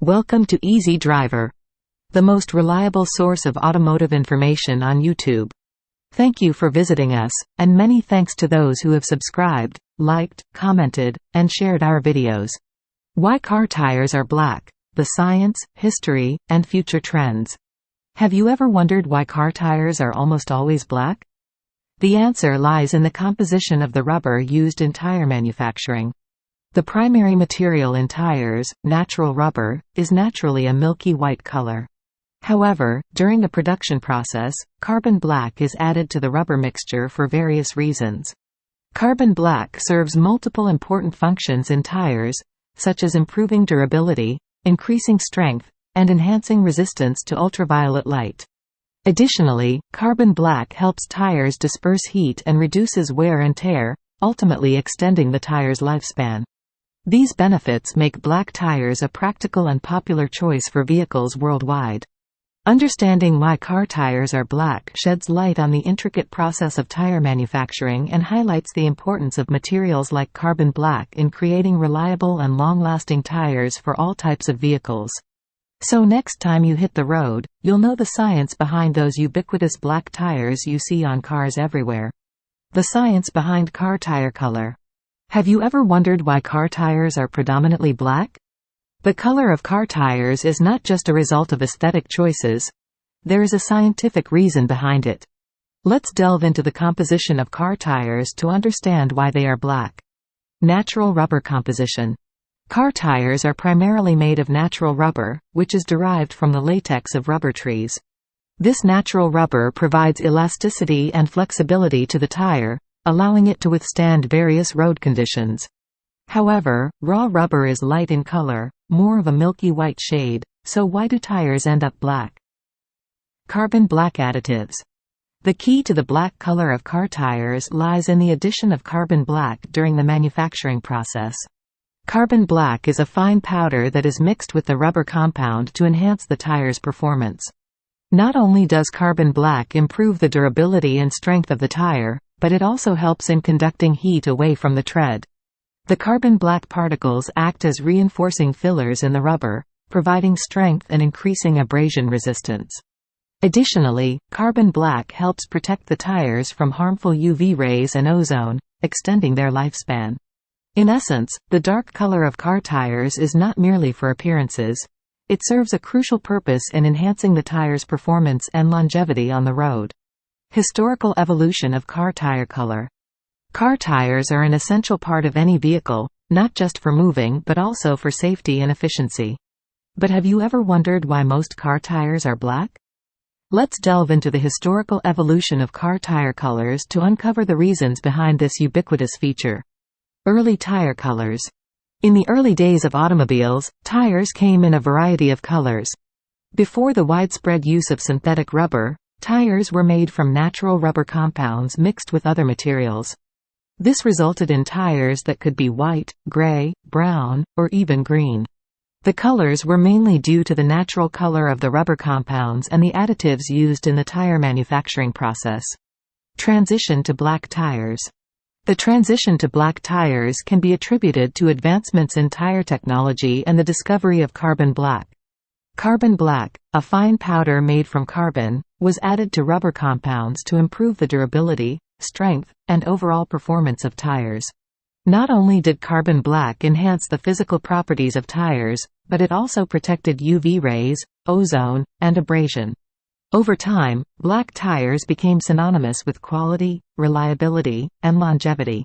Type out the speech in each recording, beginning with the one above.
Welcome to Easy Driver, the most reliable source of automotive information on YouTube. Thank you for visiting us, and many thanks to those who have subscribed, liked, commented, and shared our videos. Why car tires are black: the science, history, and future trends. Have you ever wondered why car tires are almost always black? The answer lies in the composition of the rubber used in tire manufacturing. The primary material in tires, natural rubber, is naturally a milky white color. However, during the production process, carbon black is added to the rubber mixture for various reasons. Carbon black serves multiple important functions in tires, such as improving durability, increasing strength, and enhancing resistance to ultraviolet light. Additionally, carbon black helps tires disperse heat and reduces wear and tear, ultimately extending the tire's lifespan. These benefits make black tires a practical and popular choice for vehicles worldwide. Understanding why car tires are black sheds light on the intricate process of tire manufacturing and highlights the importance of materials like carbon black in creating reliable and long-lasting tires for all types of vehicles. So next time you hit the road, you'll know the science behind those ubiquitous black tires you see on cars everywhere. The science behind car tire color. Have you ever wondered why car tires are predominantly black? The color of car tires is not just a result of aesthetic choices. There is a scientific reason behind it. Let's delve into the composition of car tires to understand why they are black. Natural rubber composition. Car tires are primarily made of natural rubber, which is derived from the latex of rubber trees. This natural rubber provides elasticity and flexibility to the tire, allowing it to withstand various road conditions. However, raw rubber is light in color, more of a milky white shade, so why do tires end up black? Carbon black additives. The key to the black color of car tires lies in the addition of carbon black during the manufacturing process. Carbon black is a fine powder that is mixed with the rubber compound to enhance the tire's performance. Not only does carbon black improve the durability and strength of the tire, but it also helps in conducting heat away from the tread. The carbon black particles act as reinforcing fillers in the rubber, providing strength and increasing abrasion resistance. Additionally, carbon black helps protect the tires from harmful UV rays and ozone, extending their lifespan. In essence, the dark color of car tires is not merely for appearances. It serves a crucial purpose in enhancing the tire's performance and longevity on the road. Historical evolution of car tire color. Car tires are an essential part of any vehicle, not just for moving but also for safety and efficiency. But have you ever wondered why most car tires are black? Let's delve into the historical evolution of car tire colors to uncover the reasons behind this ubiquitous feature. Early tire colors. In the early days of automobiles, tires came in a variety of colors. Before the widespread use of synthetic rubber, tires were made from natural rubber compounds mixed with other materials. This resulted in tires that could be white, gray, brown, or even green. The colors were mainly due to the natural color of the rubber compounds and the additives used in the tire manufacturing process. Transition to black tires. The transition to black tires can be attributed to advancements in tire technology and the discovery of carbon black. Carbon black, a fine powder made from carbon, was added to rubber compounds to improve the durability, strength, and overall performance of tires. Not only did carbon black enhance the physical properties of tires, but it also protected UV rays, ozone, and abrasion. Over time, black tires became synonymous with quality, reliability, and longevity.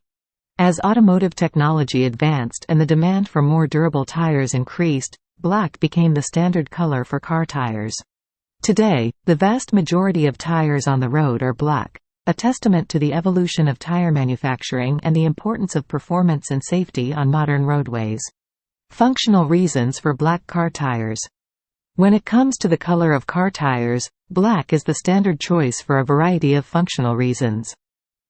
As automotive technology advanced and the demand for more durable tires increased, black became the standard color for car tires. Today, the vast majority of tires on the road are black, a testament to the evolution of tire manufacturing and the importance of performance and safety on modern roadways. Functional reasons for black car tires. When it comes to the color of car tires, black is the standard choice for a variety of functional reasons.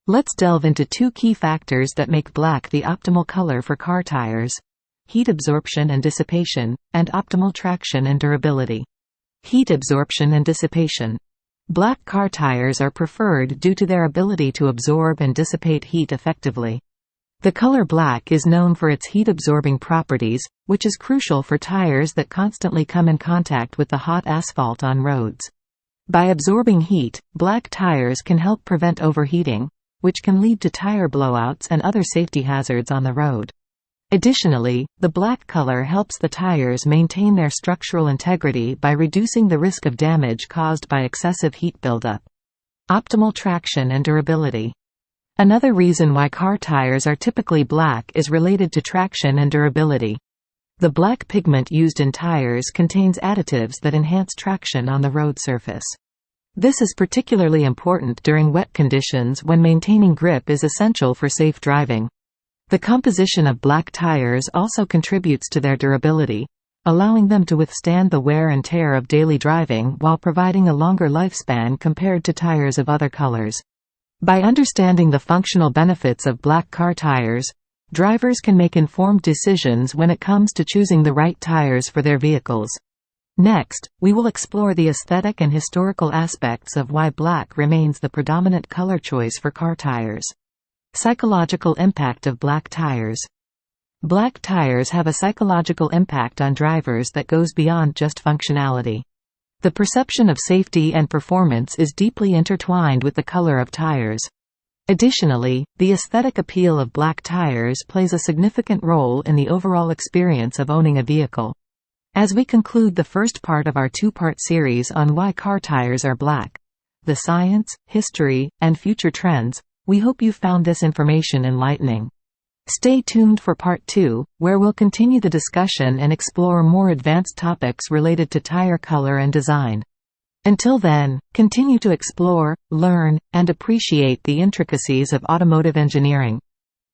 Let's delve into two key factors that make black the optimal color for car tires: heat absorption and dissipation, and optimal traction and durability. Heat absorption and dissipation. Black car tires are preferred due to their ability to absorb and dissipate heat effectively. The color black is known for its heat-absorbing properties, which is crucial for tires that constantly come in contact with the hot asphalt on roads. By absorbing heat, black tires can help prevent overheating, which can lead to tire blowouts and other safety hazards on the road. Additionally, the black color helps the tires maintain their structural integrity by reducing the risk of damage caused by excessive heat buildup. Optimal traction and durability. Another reason why car tires are typically black is related to traction and durability. The black pigment used in tires contains additives that enhance traction on the road surface. This is particularly important during wet conditions when maintaining grip is essential for safe driving. The composition of black tires also contributes to their durability, allowing them to withstand the wear and tear of daily driving while providing a longer lifespan compared to tires of other colors. By understanding the functional benefits of black car tires, drivers can make informed decisions when it comes to choosing the right tires for their vehicles. Next, we will explore the aesthetic and historical aspects of why black remains the predominant color choice for car tires. Psychological impact of black tires. Black tires have a psychological impact on drivers that goes beyond just functionality. The perception of safety and performance is deeply intertwined with the color of tires. Additionally, the aesthetic appeal of black tires plays a significant role in the overall experience of owning a vehicle. As we conclude the first part of our two-part series on why car tires are black, the science, history, and future trends, we hope you found this information enlightening. Stay tuned for Part 2, where we'll continue the discussion and explore more advanced topics related to tire color and design. Until then, continue to explore, learn, and appreciate the intricacies of automotive engineering.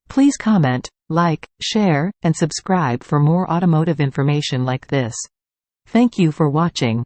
Please comment, like, share, and subscribe for more automotive information like this. Thank you for watching.